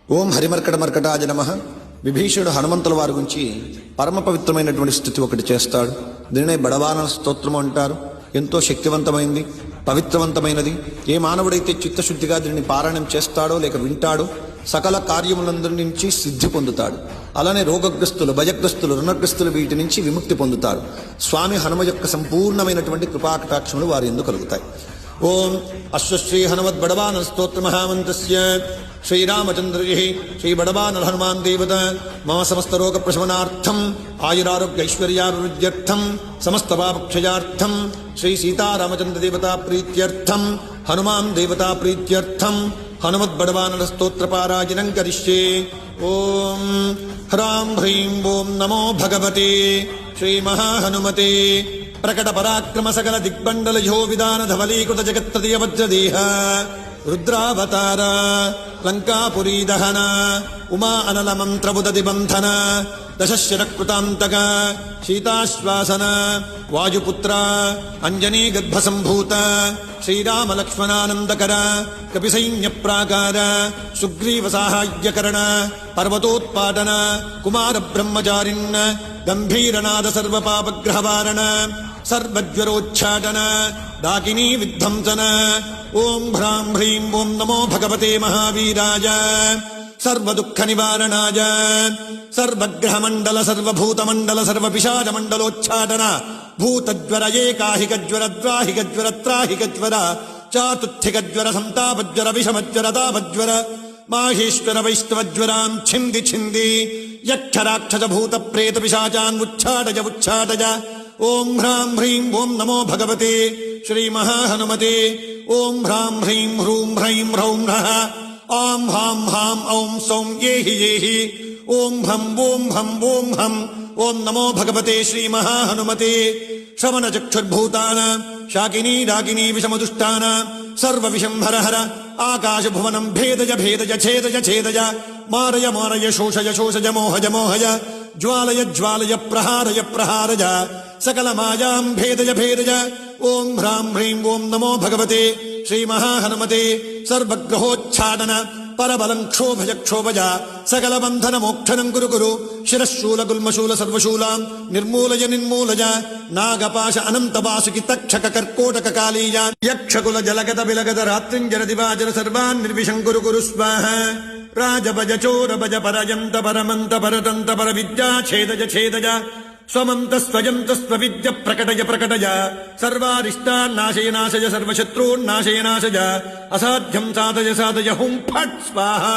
ఓం హరిమర్కట మర్కటాయ నమః. విభీషణుడు హనుమంతుల వారి గురించి పరమ పవిత్రమైనటువంటి స్థితి ఒకటి చేస్తాడు. దీనినే బడవానర స్తోత్రం అంటారు. ఎంతో శక్తివంతమైంది, పవిత్రవంతమైనది. ఏ మానవుడైతే చిత్తశుద్ధిగా దీనిని పారాయణం చేస్తాడో లేక వింటాడో సకల కార్యములందరి నుంచి సిద్ధి పొందుతాడు. అలానే రోగగ్రస్తులు, భయగ్రస్తులు, రుణగ్రస్తులు వీటి నుంచి విముక్తి పొందుతారు. స్వామి హనుమ యొక్క సంపూర్ణమైనటువంటి కృపాకటాక్షములు వారి ఎందుకు కలుగుతాయి. ఓం అశ్వశ్రీ హనుమద్ బడవానర స్తోత్ర మహామంత్రస్య శ్రీరామచంద్రజీ శ్రీ బడవానర హనుమాన్ దేవత మమ సమస్త రోగ ప్రశమనార్థం ఆయురారోగ్యైశ్వర్యాభివృద్ధ్యర్థం సమస్త పాపక్షయార్థం శ్రీ సీతారామచంద్ర దేవతా ప్రీత్యర్థం హనుమాన్ దేవతా ప్రీత్యర్థం హనుమద్ బడవానర స్తోత్ర పారాయణం కరిష్యే. ఓం హ్రాం హ్రీం ఓం నమో భగవతే శ్రీ మహాహనుమతే ప్రకట పరాక్రమ సకల దిగ్బండల యో విధాన ధవలీకృత జగత్తదీయ వజ్రదేహ రుద్రావతార లంకాపురీ దహన ఉమా అనల మంత్రబుదతి బంధన దశశరకృతాంతక సీతాశ్వాసన వాయుపుత్ర అంజనీ గర్భ సంభూత శ్రీరామ లక్ష్మణానందకర కపిసైన్య ప్రాకార సుగ్రీవ సాహాయ్యకరణ పర్వతోత్పాటన కుమార బ్రహ్మచారిన్ గంభీరనాద సర్వపాపగ్రహవారణ సర్వజ్వరోచ్ఛాటన డాకినీ విధ్వంసన. ఓం హ్రాం హ్రీం ఓం నమో భగవతే మహావీరాయ సర్వదుఃఖ నివారణాయ సర్వగ్రహమండల సర్వభూతమండల సర్వపిశాచమండలోచ్ఛాటన భూతజ్వర ఏకాహికజ్వర ద్వాహికజ్వర త్రాహికజ్వర చాతుర్థికజ్వర సంతాపజ్వర విషమజ్వర తాపజ్వర మాహేశ్వర వైష్ణవజ్వరాం ఛింది ఛింది యక్షరాక్షస భూత ప్రేత పిశాచాన్ ఉచ్ఛాటయ ఉచ్ఛాటయ. ఓం హ్రాం హ్రీం ఓం నమో భగవతే శ్రీ మహాహనుమతే. ఓం హ్రాం హ్రీం హ్రూం హ్రైం హ్రౌం హ్రః ఆం హాం హాం ఔం సౌం ఏహి ఏహి. ఓం హం ఓం హం ఓం హం. ఓం నమో భగవతే శ్రీ మహాహనుమతే. శ్రవణ చక్షుర్భూతాన శాకినీ డాకినీ విషమదుష్టాన సర్వ విషం హర హర ఆకాశ భువనం భేదజ భేదజ ఛేదజ ఛేదజ మారయ మారయ శోషయ శోషజ మోహజ మోహయ జ్వాలయ జ్వాలయ ప్రహారయ ప్రహారజ సకల మాయాం భేదజ భేదజ. ఓం హ్రాం హ్రీం ఓం నమో భగవతే శ్రీ మహాహనుమతే. సర్వగ్రహోచ్ఛాటన పరబలం క్షోభజ క్షోభజ సకల బంధన మోక్షణం కురు కురు శిరశూల గుల్మశూల సర్వశూలాం నిర్మూలయ నిర్మూలయ నాగపాశ అనంత వాసుకి తక్షక కర్కోటక కాళీయ యక్షకుల జలగత బిలగత రాత్రింజర దివాజర సర్వాన్ నిర్విషం కురు కురు స్వాహ. రాజభజ చోరభజ పరయంత పరమంత పరతంత పర విద్యా ఛేదజ ఛేదజ స్వమంత స్వయంత స్వవిద్య ప్రకటయ ప్రకటయ సర్వారిష్టాన్నాశయ నాశయ సర్వశత్రూన్నాశయ నాశయ అసాధ్యం సాధయ సాధయ హుం ఫట్ స్వాహా.